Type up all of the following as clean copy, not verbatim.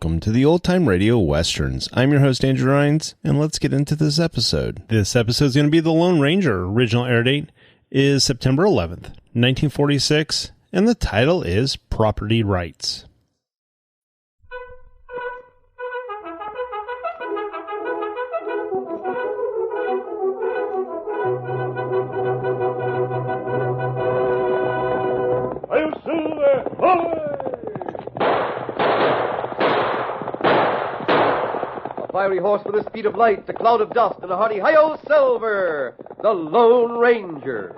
Welcome to the Old Time Radio Westerns. I'm your host, Andrew Rines, and let's get into this episode. This episode is going to be The Lone Ranger. Original air date is September 11th, 1946, and the title is Property Rights. Fiery horse with the speed of light, a cloud of dust, and a hearty hi-yo Silver, the Lone Ranger.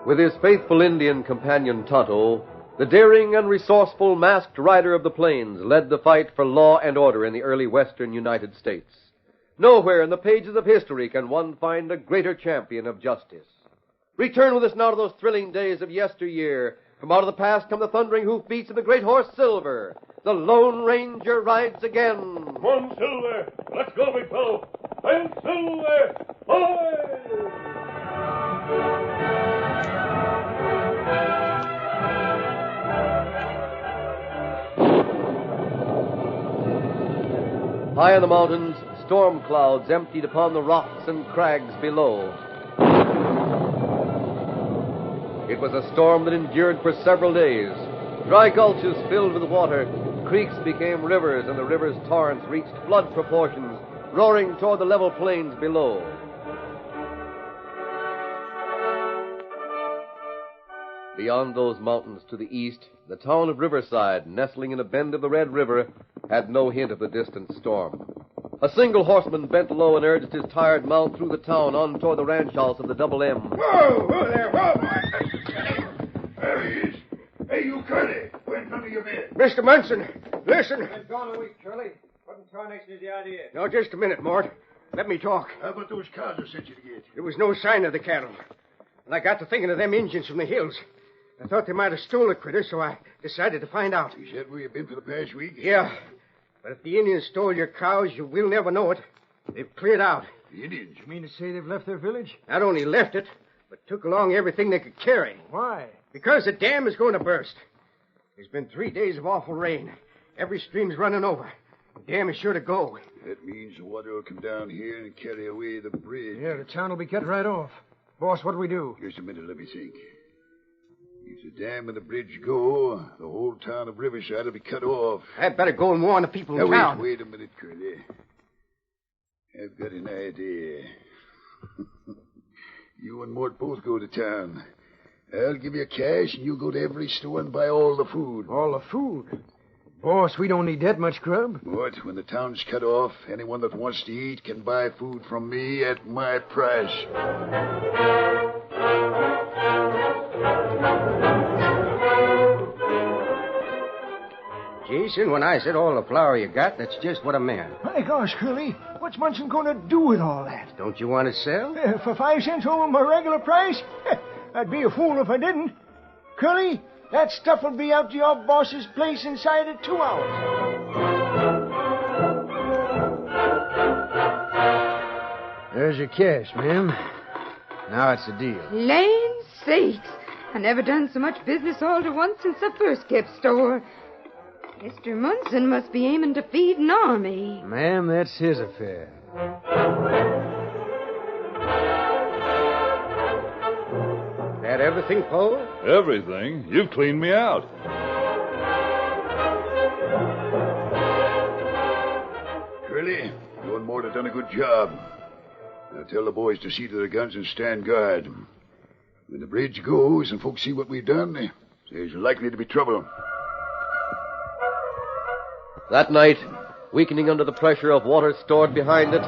With his faithful Indian companion Tonto, the daring and resourceful masked rider of the plains led the fight for law and order in the early western United States. Nowhere in the pages of history can one find a greater champion of justice. Return with us now to those thrilling days of yesteryear. From out of the past come the thundering hoofbeats of the great horse Silver. The Lone Ranger rides again. Come on, Silver. Let's go, big fellow. I'm Silver. Ahoy! High in the mountains, storm clouds emptied upon the rocks and crags below. It was a storm that endured for several days. Dry gulches filled with water, creeks became rivers, and the river's torrents reached flood proportions, roaring toward the level plains below. Beyond those mountains to the east, the town of Riverside, nestling in a bend of the Red River, had no hint of the distant storm. A single horseman bent low and urged his tired mount through the town on toward the ranch house of the Double M. Whoa there, whoa! There he is. Hey, you, Curly. Where's none of your men? Mr. Munson, listen. Been gone a week, Curly. What in tarnation is the idea? No, just a minute, Mort. Let me talk. How about those cows I sent you to get? There was no sign of the cattle. And I got to thinking of them Indians from the hills. I thought they might have stole the critters, so I decided to find out. Is that where you've been for the past week? Yeah. But if the Indians stole your cows, you will never know it. They've cleared out. The Indians? You mean to say they've left their village? Not only left it, but took along everything they could carry. Why? Because the dam is going to burst. There's been 3 days of awful rain. Every stream's running over. The dam is sure to go. That means the water will come down here and carry away the bridge. Yeah, the town will be cut right off. Boss, what do we do? Just a minute, let me think. If the dam and the bridge go, the whole town of Riverside will be cut off. I'd better go and warn the people in town. Wait a minute, Curly. I've got an idea. You and Mort both go to town. I'll give you cash, and you go to every store and buy all the food. All the food? Boss, we don't need that much grub. Mort, when the town's cut off, anyone that wants to eat can buy food from me at my price. Jason, when I said all the flour you got, that's just what I meant. My gosh, Curly, what's Munson going to do with all that? Don't you want to sell? For 5 cents over my regular price? I'd be a fool if I didn't. Curly, that stuff will be out to your boss's place inside of 2 hours. There's your cash, ma'am. Now it's a deal. Land sakes! I never done so much business all to once since I first kept store. Mr. Munson must be aiming to feed an army. Ma'am, that's his affair. That everything, Paul? Everything? You've cleaned me out. Curly, you and Mort have done a good job. Now tell the boys to see to their guns and stand guard. When the bridge goes and folks see what we've done, there's likely to be trouble. That night, weakening under the pressure of water stored behind it,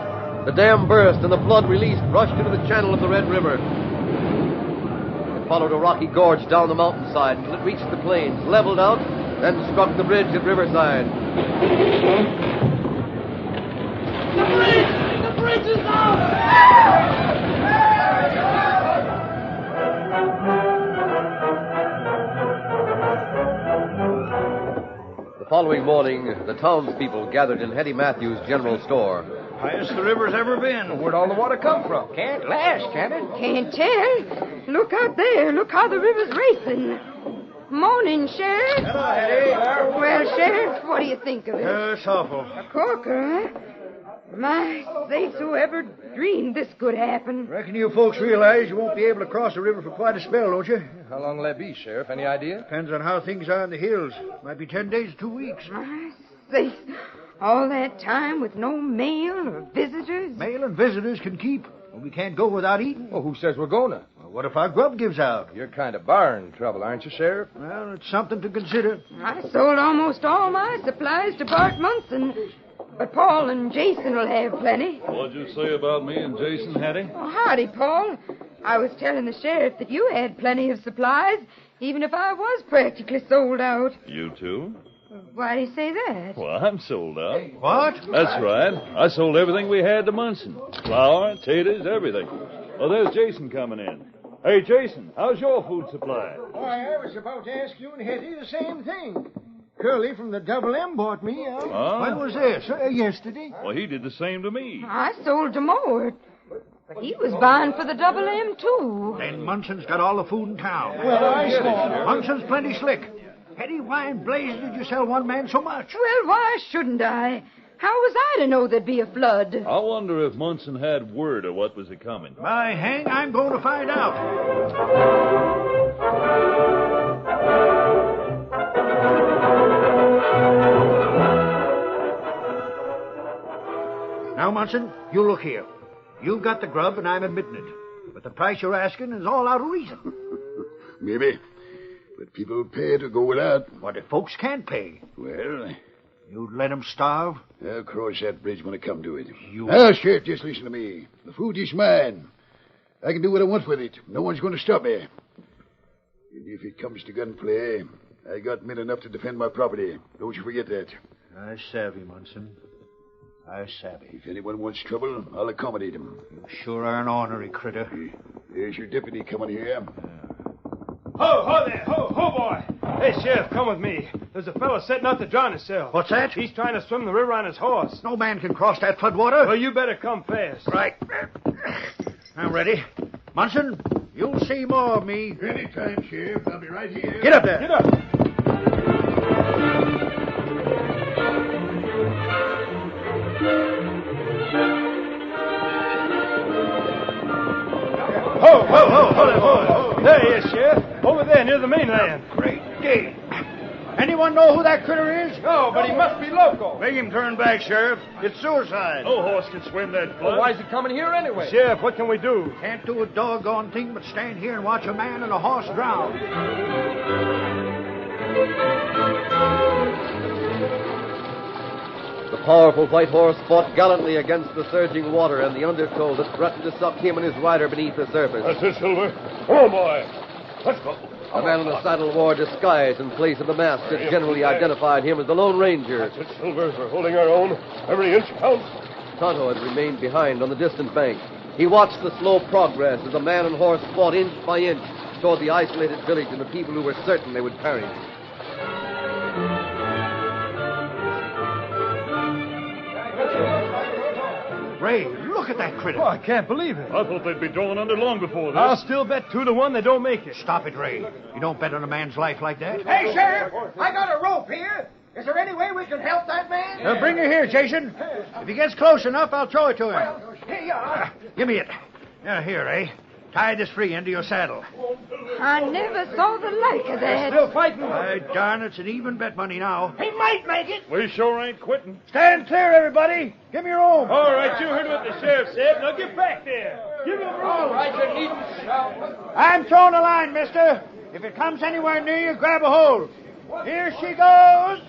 the dam burst and the flood released rushed into the channel of the Red River. It followed a rocky gorge down the mountainside until it reached the plains, leveled out, then struck the bridge at Riverside. The bridge is out! The following morning, the townspeople gathered in Hetty Matthews' general store. Highest the river's ever been. Where'd all the water come from? Can't last, can it? Can't tell. Look out there. Look how the river's racing. Morning, Sheriff. Hello, Hetty. Well, Sheriff, what do you think of it? It's awful. A corker, huh? My sakes, whoever dreamed this could happen? Reckon you folks realize you won't be able to cross the river for quite a spell, don't you? How long will that be, Sheriff? Any idea? Depends on how things are in the hills. Might be 10 days or 2 weeks. My sakes, all that time with no mail or visitors? Mail and visitors can keep. But we can't go without eating. Well, who says we're gonna? Well, what if our grub gives out? You're kind of barring trouble, aren't you, Sheriff? Well, it's something to consider. I sold almost all my supplies to Bart Munson, but Paul and Jason will have plenty. What'd you say about me and Jason, Hattie? Oh, howdy, Paul. I was telling the sheriff that you had plenty of supplies, even if I was practically sold out. You too? Why do you say that? Well, I'm sold out. What? That's right. I sold everything we had to Munson. Flour, taters, everything. Well, there's Jason coming in. Hey, Jason, how's your food supply? Why, I was about to ask you and Hetty the same thing. Curly from the Double M bought me. Huh? When was this? Yesterday. Well, he did the same to me. I sold to Mort, but he was buying for the Double M, too. Then Munson's got all the food in town. Well, I saw. Munson's plenty slick. Hetty, why in blazes did you sell one man so much? Well, why shouldn't I? How was I to know there'd be a flood? I wonder if Munson had word of what was a-coming. By hang, I'm going to find out. Now, Munson, you look here. You've got the grub, and I'm admitting it. But the price you're asking is all out of reason. Maybe. But people pay to go without. What if folks can't pay? Well, You'd let them starve? I'll cross that bridge when I come to it. You- Now, Sheriff, just listen to me. The food is mine. I can do what I want with it. No one's going to stop me. And if it comes to gunplay, I got men enough to defend my property. Don't you forget that. I savvy, Munson. I savvy. If anyone wants trouble, I'll accommodate him. You sure are an ornery critter. There's your deputy coming here. Ho there! Ho, boy! Hey, Sheriff, come with me. There's a fellow setting out to drown himself. What's that? He's trying to swim the river on his horse. No man can cross that floodwater. Well, you better come fast. Right. I'm ready. Munson, you'll see more of me. Anytime, Sheriff. I'll be right here. Get up there. Get up. Ho! There he is, Sheriff. Over there, near the mainland. Great day. Anyone know who that critter is? No, but he must be local. Make him turn back, Sheriff. It's suicide. No horse can swim that flood. Well, why is he coming here anyway? Sheriff, what can we do? Can't do a doggone thing but stand here and watch a man and a horse drown. The powerful white horse fought gallantly against the surging water and the undertow that threatened to suck him and his rider beneath the surface. That's it, Silver. Come on, boy. Let's go. The man in the saddle wore a disguise in place of the mask that generally identified him as the Lone Ranger. That's it, Silver. We're holding our own. Every inch counts. Tonto had remained behind on the distant bank. He watched the slow progress as the man and horse fought inch by inch toward the isolated village and the people who were certain they would perish. Ray, look at that critter. Oh, I can't believe it. I thought they'd be drawn under long before this. I'll still bet 2-1 they don't make it. Stop it, Ray. You don't bet on a man's life like that. Hey, Sheriff, I got a rope here. Is there any way we can help that man? Bring her here, Jason. If he gets close enough, I'll throw it to him. Well, here you are. Give me it. Here, Ray. Tie this free end to your saddle. I never saw the like of that. Still fighting. By darn, it's an even bet money now. He might make it. We sure ain't quitting. Stand clear, everybody. Give me your own. All right, you heard what the sheriff said. Now get back there. Give him room. All right, you needn't shout. I'm throwing a line, mister. If it comes anywhere near you, grab a hold. Here she goes.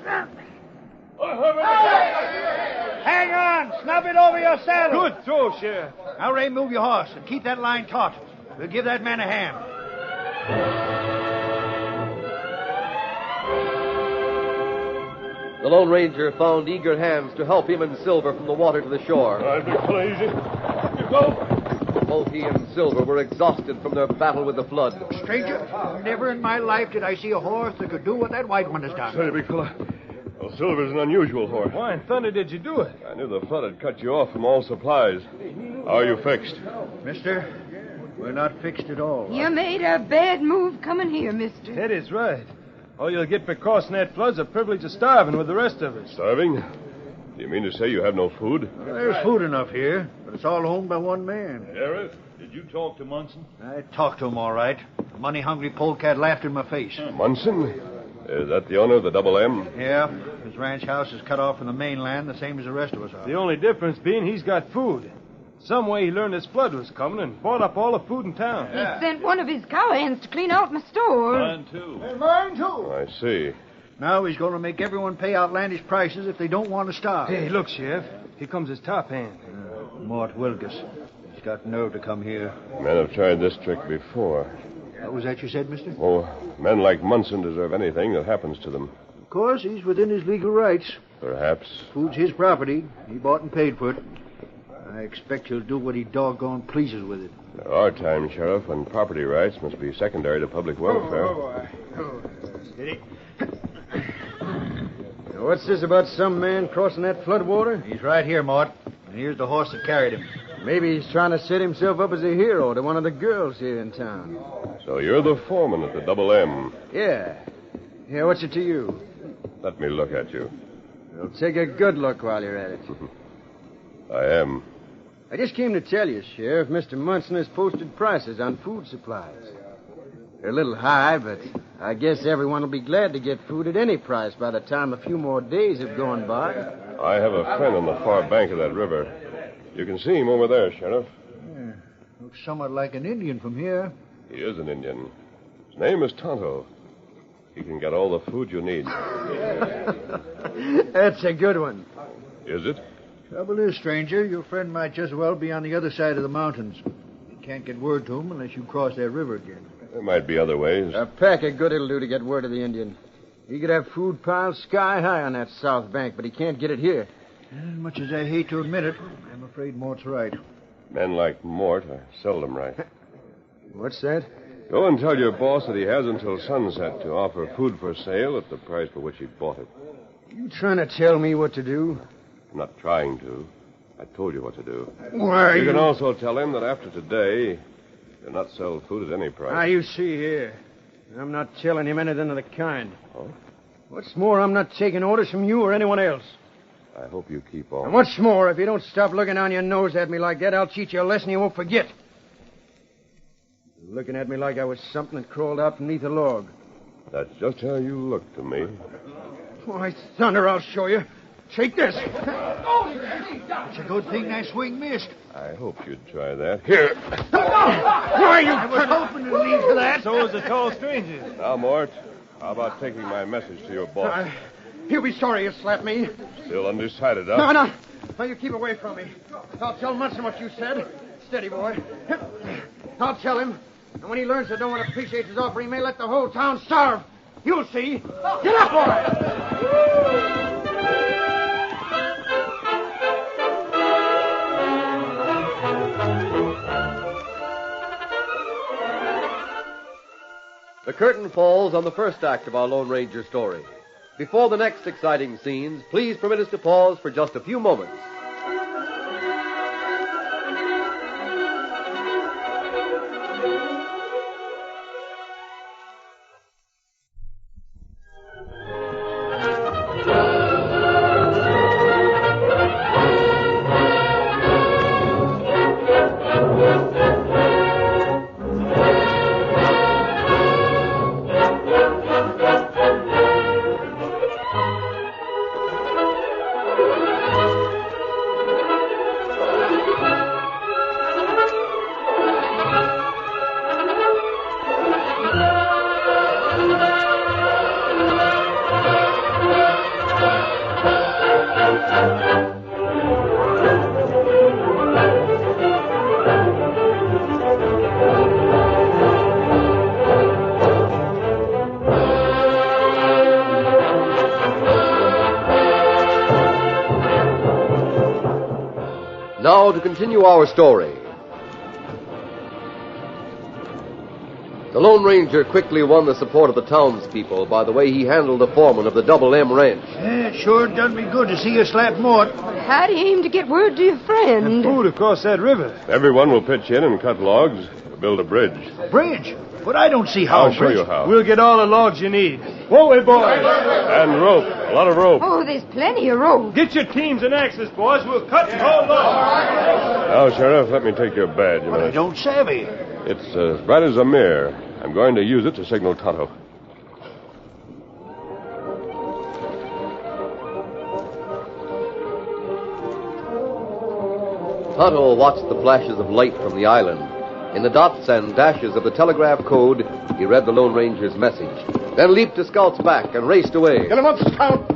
Hang on. Snub it over your saddle. Good throw, Sheriff. Now, Ray, move your horse and keep that line taut. We'll give that man a hand. The Lone Ranger found eager hands to help him and Silver from the water to the shore. I'll be crazy. You go. Both he and Silver were exhausted from their battle with the flood. Stranger, never in my life did I see a horse that could do what that white one has done. Say, big fella. Well, Silver's an unusual horse. Why in thunder did you do it? I knew the flood had cut you off from all supplies. How are you fixed? Mister, we're not fixed at all. You made a bad move coming here, mister. Teddy's right. All you'll get for crossing that flood's the privilege of starving with the rest of us. Starving? Do you mean to say you have no food? Well, there's food enough here, but it's all owned by one man. Sheriff, did you talk to Munson? I talked to him all right. The money-hungry polecat laughed in my face. Munson? Is that the owner of the Double M? Yeah, his ranch house is cut off from the mainland, the same as the rest of us are. The only difference being he's got food. Some way he learned this flood was coming and bought up all the food in town. He sent one of his cowhands to clean out my store. Mine, too. And mine, too. I see. Now he's going to make everyone pay outlandish prices if they don't want to starve. Hey, look, Sheriff. Here comes his top hand. Mort Wilgus. He's got nerve to come here. Men have tried this trick before. What was that you said, mister? Oh, men like Munson deserve anything that happens to them. Of course, he's within his legal rights. Perhaps. Food's his property. He bought and paid for it. I expect he'll do what he doggone pleases with it. There are times, Sheriff, when property rights must be secondary to public welfare. Steady. What's this about some man crossing that flood water? He's right here, Mort. And here's the horse that carried him. Maybe he's trying to set himself up as a hero to one of the girls here in town. So you're the foreman at the Double M. Yeah. Yeah, what's it to you? Let me look at you. Well, take a good look while you're at it. I am. I just came to tell you, Sheriff, Mr. Munson has posted prices on food supplies. They're a little high, but I guess everyone will be glad to get food at any price by the time a few more days have gone by. I have a friend on the far bank of that river. You can see him over there, Sheriff. Yeah, looks somewhat like an Indian from here. He is an Indian. His name is Tonto. He can get all the food you need. That's a good one. Is it? Trouble is, stranger, your friend might just well be on the other side of the mountains. You can't get word to him unless you cross that river again. There might be other ways. A pack of good it'll do to get word of the Indian. He could have food piled sky high on that south bank, but he can't get it here. As much as I hate to admit it, I'm afraid Mort's right. Men like Mort are seldom right. What's that? Go and tell your boss that he has until sunset to offer food for sale at the price for which he bought it. You trying to tell me what to do? I'm not trying to. I told you what to do. Why, You can also tell him that after today, you'll not sell food at any price. Now, you see here. I'm not telling him anything of the kind. Oh? What's more, I'm not taking orders from you or anyone else. I hope you keep on. And what's more, if you don't stop looking down your nose at me like that, I'll teach you a lesson you won't forget. You're looking at me like I was something that crawled out beneath a log. That's just how you look to me. Why, thunder, I'll show you. Take this. It's a good thing that swing missed. I hope you'd try that. Here. Why, you... I was hoping to lead to that. So is the tall stranger. Now, Mort, how about taking my message to your boss? He'll be sorry you slapped me. Still undecided, huh? No. Now, you keep away from me. I'll tell Munson what you said. Steady, boy. I'll tell him. And when he learns that no one appreciates his offer, he may let the whole town starve. You'll see. Get up, boy! The curtain falls on the first act of our Lone Ranger story. Before the next exciting scenes, please permit us to pause for just a few moments. Now to continue our story. The Lone Ranger quickly won the support of the townspeople by the way he handled the foreman of the Double M Ranch. Yeah, it sure done me good to see you slap Mort. How do you aim to get word to your friend? Food across that river. Everyone will pitch in and cut logs to build a bridge. Bridge? But I don't see how. I'll show you how. We'll get all the logs you need. Whoa, way, boys. And rope. A lot of rope. Oh, there's plenty of rope. Get your teams and axes, boys. We'll cut and haul logs. Now, Sheriff, let me take your badge a But I minute. don't savvy. It's as bright as a mirror. I'm going to use it to signal Tonto. Tonto watched the flashes of light from the island. In the dots and dashes of the telegraph code, he read the Lone Ranger's message, then leaped to Scout's back and raced away. Get him up, Scout!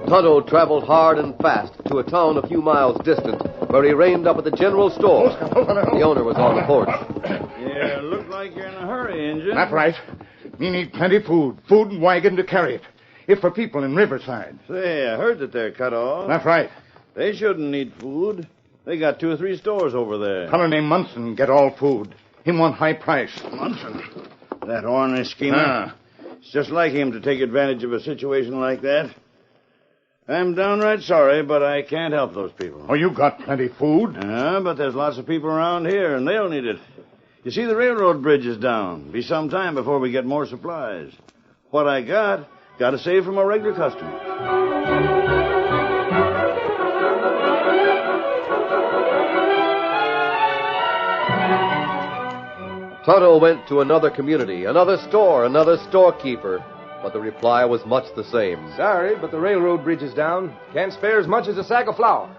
Tonto traveled hard and fast to a town a few miles distant, where he reined up at the general store. The owner was on the porch. Yeah, look like you're in a hurry, Injun. That's right. Me need plenty food and wagon to carry it. If for people in Riverside. Say, I heard that they're cut off. That's right. They shouldn't need food. They got 2 or 3 stores over there. Fellow named Munson get all food. Him want high price. Munson? That ornery schemer? It's just like him to take advantage of a situation like that. I'm downright sorry, but I can't help those people. Oh, you got plenty food. Yeah, but there's lots of people around here, and they'll need it. You see, the railroad bridge is down. Be some time before we get more supplies. What I got to save from a regular customer. Tonto went to another community, another store, another storekeeper, but the reply was much the same. Sorry, but the railroad bridge is down. Can't spare as much as a sack of flour.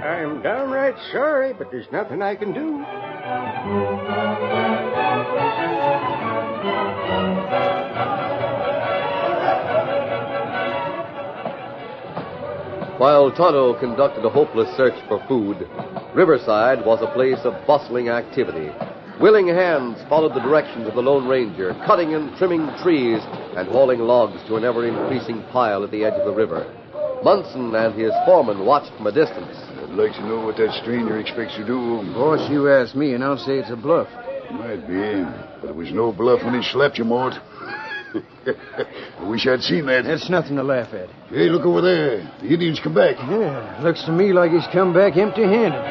I'm downright sorry, but there's nothing I can do. While Tonto conducted a hopeless search for food, Riverside was a place of bustling activity. Willing hands followed the directions of the Lone Ranger, cutting and trimming trees and hauling logs to an ever-increasing pile at the edge of the river. Munson and his foreman watched from a distance. I'd like to know what that stranger expects to do. Boss, you ask me, and I'll say it's a bluff. Might be, but it was no bluff when he slapped you, Mort. I wish I'd seen that. That's nothing to laugh at. Hey, look over there. The Indians come back. Yeah, looks to me like he's come back empty-handed.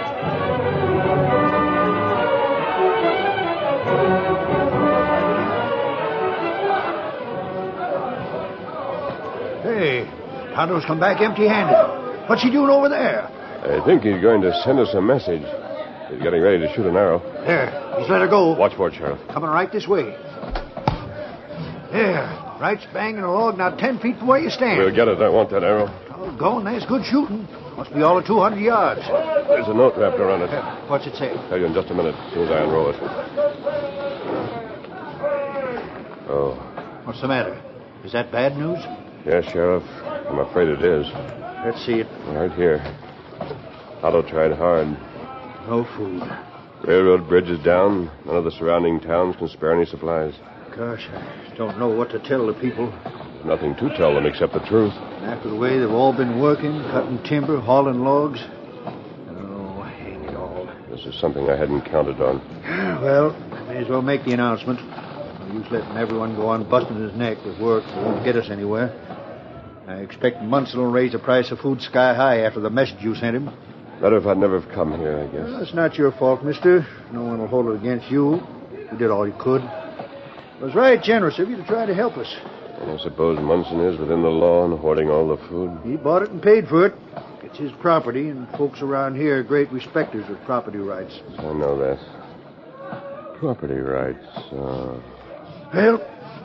Hey, Tonto's come back empty-handed. What's he doing over there? I think he's going to send us a message. He's getting ready to shoot an arrow. There, he's let her go. Watch for it, Sheriff. Coming right this way. There, right bang in a log, not 10 feet from where you stand. We'll get it. I want that arrow. Doggone, that's good shooting. Must be all of 200 yards. There's a note wrapped around it. What's it say? Tell you in just a minute, as soon as I unroll it. Oh. What's the matter? Is that bad news? Yes, Sheriff. I'm afraid it is. Let's see it. Right here. Otto tried hard. No food. Railroad bridge is down. None of the surrounding towns can spare any supplies. Gosh, I don't know what to tell the people. There's nothing to tell them except the truth. After the way they've all been working, cutting timber, hauling logs. Oh, hang it all. This is something I hadn't counted on. Well, may as well make the announcement. No use letting everyone go on busting his neck with work that won't get us anywhere. I expect Munson will raise the price of food sky high after the message you sent him. Better if I'd never have come here, I guess. Well, it's not your fault, mister. No one will hold it against you. You did all you could. It was right generous of you to try to help us. And I suppose Munson is within the law in hoarding all the food. He bought it and paid for it. It's his property, and folks around here are great respecters of property rights. I know that. Property rights. Well,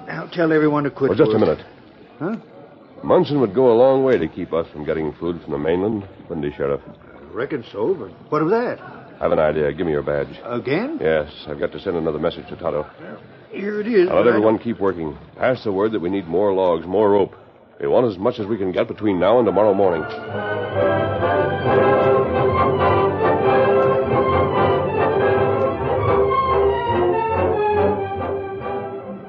I'll tell everyone to quit. Well, just a minute. Huh? Munson would go a long way to keep us from getting food from the mainland, wouldn't he, Sheriff? I reckon so, but what of that? I have an idea. Give me your badge. Again? Yes, I've got to send another message to Tonto. Here it is. I'll let everyone keep working. Pass the word that we need more logs, more rope. We want as much as we can get between now and tomorrow morning.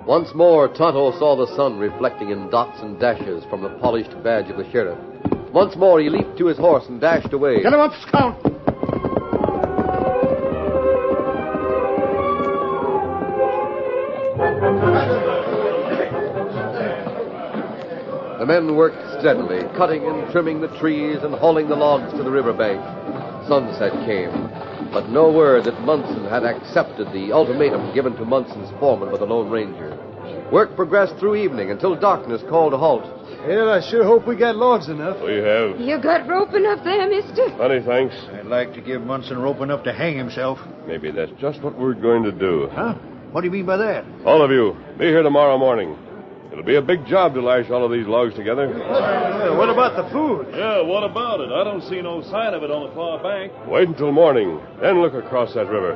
Once more, Tonto saw the sun reflecting in dots and dashes from the polished badge of the sheriff. Once more, he leaped to his horse and dashed away. Get him up, Scout! The men worked steadily, cutting and trimming the trees and hauling the logs to the riverbank. Sunset came, but no word that Munson had accepted the ultimatum given to Munson's foreman by the Lone Ranger. Work progressed through evening until darkness called a halt. Well, I sure hope we got logs enough. We have. You got rope enough there, mister? Plenty, thanks. I'd like to give Munson rope enough to hang himself. Maybe that's just what we're going to do. Huh? What do you mean by that? All of you, be here tomorrow morning. It'll be a big job to lash all of these logs together. What about the food? Yeah, what about it? I don't see no sign of it on the far bank. Wait until morning, then look across that river.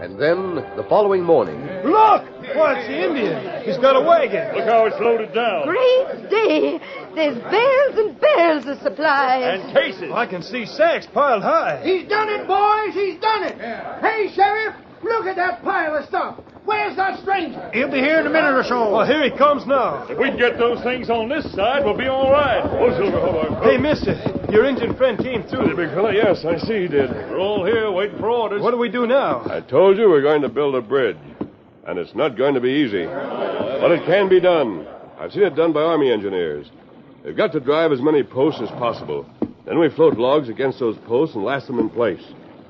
And then, the following morning... Look! Why, it's the Indian. He's got a wagon. Look how it's loaded down. Great day! There's barrels and barrels of supplies. And cases. I can see sacks piled high. He's done it, boys. He's done it. Hey, Sheriff, look at that pile of stuff. Where's that stranger? He'll be here in a minute or so. Well, here he comes now. If we can get those things on this side, we'll be all right. Oh, Silver, hold on. Hey, mister, your Indian friend came through. The big fella, yes, I see he did. We're all here waiting for orders. What do we do now? I told you we're going to build a bridge. And it's not going to be easy. But it can be done. I've seen it done by Army engineers. They've got to drive as many posts as possible. Then we float logs against those posts and last them in place.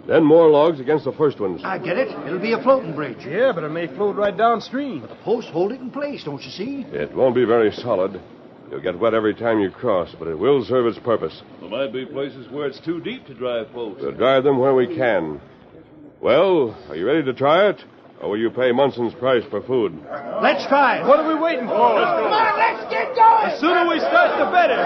Then more logs against the first ones. I get it. It'll be a floating bridge. Yeah, but it may float right downstream. The posts hold it in place, don't you see? It won't be very solid. You'll get wet every time you cross, but it will serve its purpose. There might be places where it's too deep to drive posts. We'll drive them where we can. Well, are you ready to try it? Or will you pay Munson's price for food? Let's try it. What are we waiting for? Come on, let's get going. The sooner we start, the better.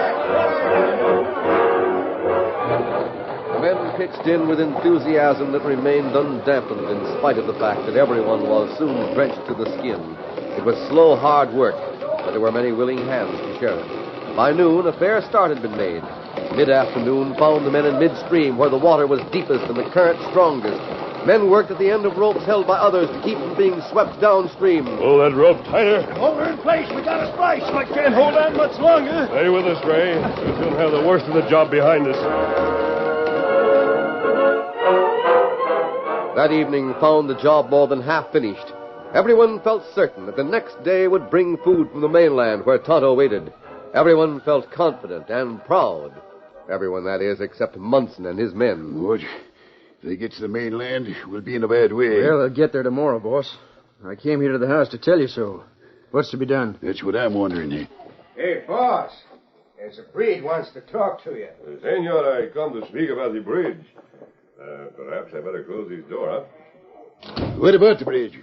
The men pitched in with enthusiasm that remained undampened in spite of the fact that everyone was soon drenched to the skin. It was slow, hard work, but there were many willing hands to share it. By noon, a fair start had been made. Mid-afternoon found the men in midstream where the water was deepest and the current strongest. Men worked at the end of ropes held by others to keep from being swept downstream. Pull that rope tighter. Over in place. We got a splice. I can't hold on much longer. Stay with us, Ray. We'll soon have the worst of the job behind us. That evening found the job more than half finished. Everyone felt certain that the next day would bring food from the mainland where Tonto waited. Everyone felt confident and proud. Everyone, that is, except Munson and his men. Good. If they get to the mainland, we'll be in a bad way. Well, they'll get there tomorrow, boss. I came here to the house to tell you so. What's to be done? That's what I'm wondering. Hey, boss. There's a breed wants to talk to you. Senor, I come to speak about the bridge. Perhaps I better close this door, huh? What about the bridge?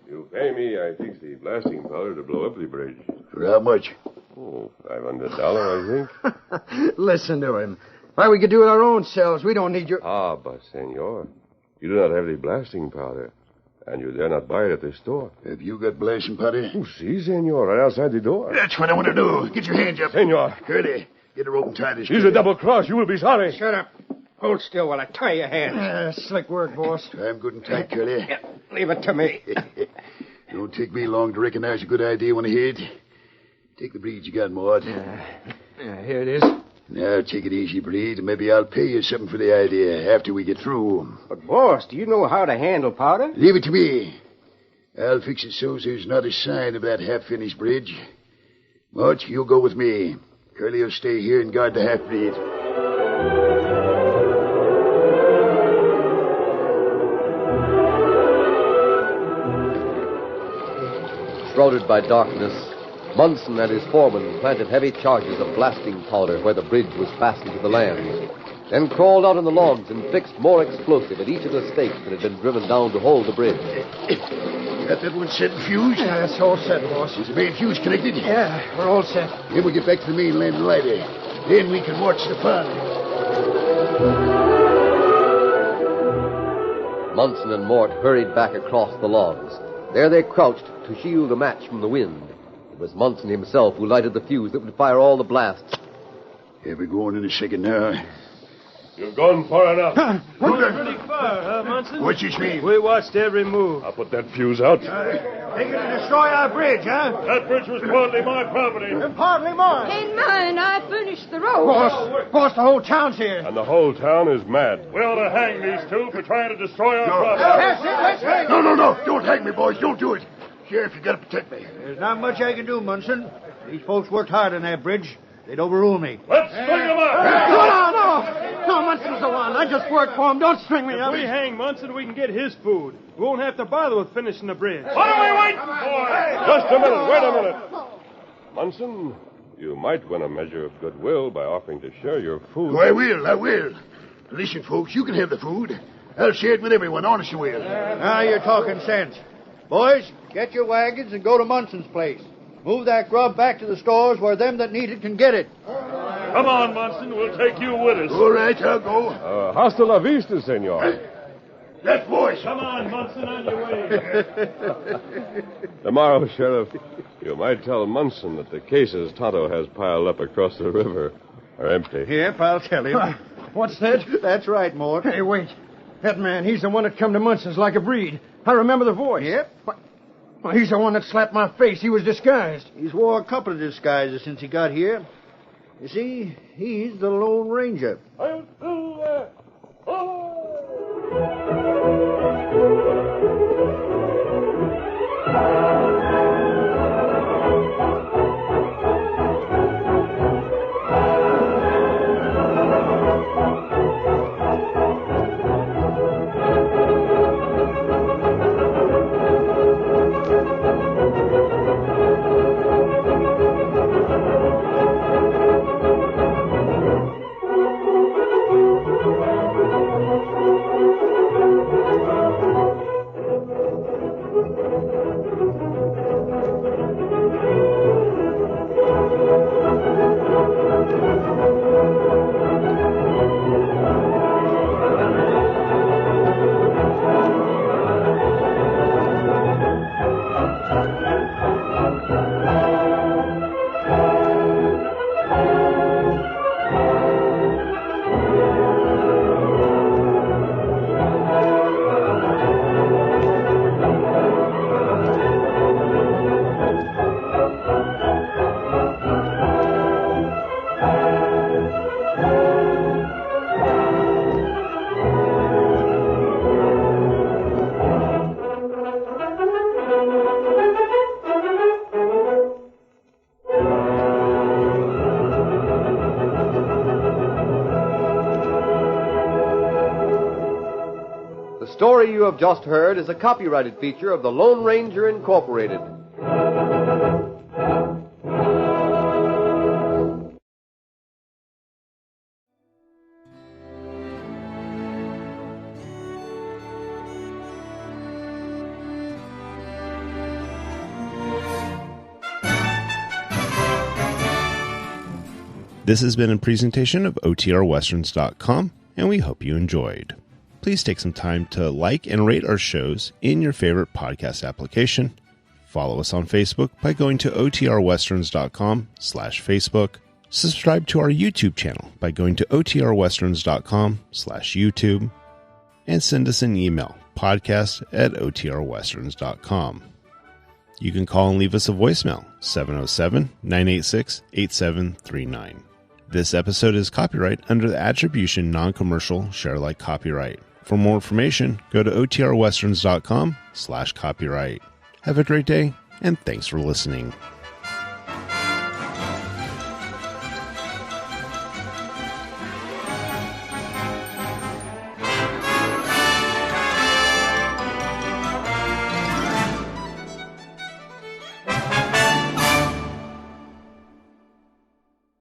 You pay me, I fix the blasting powder to blow up the bridge. For how much? Oh, $500, I think. Listen to him. Why, we could do it our own selves. We don't need your... Ah, but, senor, you do not have the blasting powder, and you dare not buy it at the store. Have you got blasting powder? Oh, si, senor, right outside the door. That's what I want to do. Get your hands up. Senor. Curly, get a rope and tie this. He's a double cross. You will be sorry. Shut up. Hold still while I tie your hands. Slick work, boss. Tie 'em good and tight, Curly. Yeah, leave it to me. Don't take me long to recognize a good idea when I hear it. Take the breed you got, Mort. Here it is. Now, take it easy, Breed, and maybe I'll pay you something for the idea after we get through. But, boss, do you know how to handle powder? Leave it to me. I'll fix it so there's not a sign of that half-finished bridge. Mort, you'll go with me. Curly will stay here and guard the half-breed. Shrouded by darkness, Munson and his foreman planted heavy charges of blasting powder where the bridge was fastened to the land, then crawled out on the logs and fixed more explosive at each of the stakes that had been driven down to hold the bridge. Got that one set and fused? Yeah, that's all set, boss. Is the main fuse connected? Yeah, we're all set. Then we'll get back to the mainland and light it. Then we can watch the fun. Munson and Mort hurried back across the logs. There they crouched to shield the match from the wind. It was Munson himself who lighted the fuse that would fire all the blasts. Here we going in a second now. You've gone far enough. Pretty far, Munson? What's this mean? We watched every move. I'll put that fuse out. Thinking to destroy our bridge, huh? That bridge was partly my property. And partly mine. Ain't mine. I furnished the road. Boss, the whole town's here. And the whole town is mad. We ought to hang these two for trying to destroy our property. Let's hang No. Don't hang me, boys. Don't do it. Sheriff, you gotta protect me. There's not much I can do, Munson. These folks worked hard on that bridge. They'd overrule me. Let's string them up. No, Munson's the one. I just worked for him. Don't string me up. If we hang Munson, we can get his food. We won't have to bother with finishing the bridge. What are we waiting for? Just a minute. Wait a minute. Munson, you might win a measure of goodwill by offering to share your food. Oh, I will. Listen, folks, you can have the food. I'll share it with everyone, honest you will. Now you're talking sense. Boys, get your wagons and go to Munson's place. Move that grub back to the stores where them that need it can get it. Come on, Munson. We'll take you with us. All right, I'll go. Hasta la vista, senor. That voice. Come on, Munson, on your way. Tomorrow, Sheriff, you might tell Munson that the cases Tonto has piled up across the river are empty. Yep, I'll tell him. What's that? That's right, Mort. Hey, wait. That man, he's the one that come to Munson's like a breed. I remember the voice. Yep. Well, he's the one that slapped my face. He was disguised. He's wore a couple of disguises since he got here. You see, he's the Lone Ranger. The story you have just heard is a copyrighted feature of the Lone Ranger Incorporated. This has been a presentation of OTRWesterns.com, and we hope you enjoyed. Please take some time to like and rate our shows in your favorite podcast application. Follow us on Facebook by going to OTRWesterns.com/Facebook. Subscribe to our YouTube channel by going to OTRWesterns.com/YouTube. And send us an email, podcast@OTRWesterns.com. You can call and leave us a voicemail, 707-986-8739. This episode is copyright under the Attribution Non-Commercial Share Alike Copyright. For more information, go to OTRWesterns.com/copyright. Have a great day, and thanks for listening.